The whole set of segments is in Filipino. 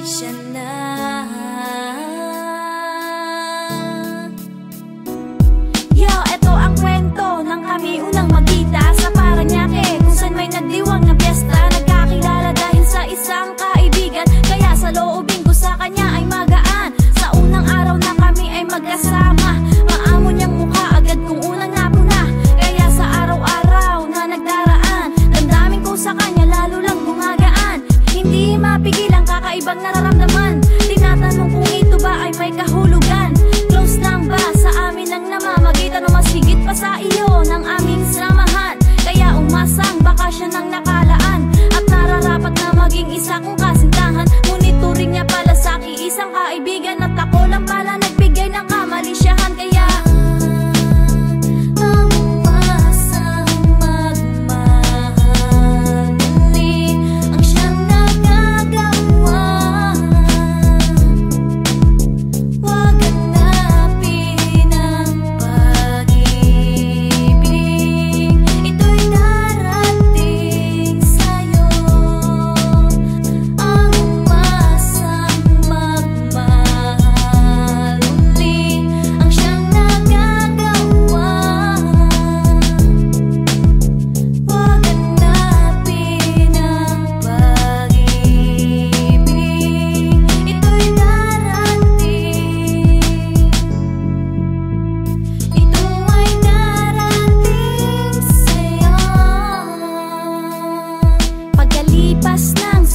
siya na. Yo, eto ang kwento ng kami unang magkita sa Parañaque, kung saan may nagdiwang na piyesta. Nagkakilala dahil sa isang kaibigan, kaya sa loobin ko sa kanya ay magaan. Sa unang araw na kami ay magkasama, maamo niyang mukha agad kung unang napuna. Kaya sa araw-araw na nagdaraan, damdamin ko sa kanya lalo lang gumagaan. Hindi mapigil ang kakaibang nararamdaman. Tinatanong kung ito ba ay may kahulugan. Close lang ba sa amin ang namamagitan, o mas higit pa sa iyo ng aming samahan? Kaya umasang baka siya nang nakalaan, at nararapat na maging isa kong kasintahan. Ngunit turing niya pala sa akin isang kaibigan, at ako lang pala nagbigay ng kamalisyahan. Kaya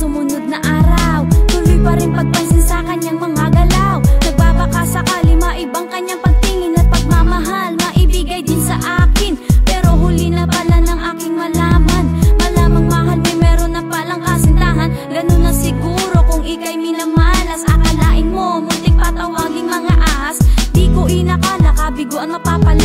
sumunod na araw, tuloy pa rin pagpansin sa kanyang mga galaw. Nagbabaka sakali maibang kanyang pagtingin at pagmamahal, maibigay din sa akin. Pero huli na pala ng aking malaman, malamang mahal may meron na palang kasintahan. Ganun na siguro kung ika'y minamalas. Akalain mo muntik patawaging mga ahas, di ko inakala kabiguan mapapala.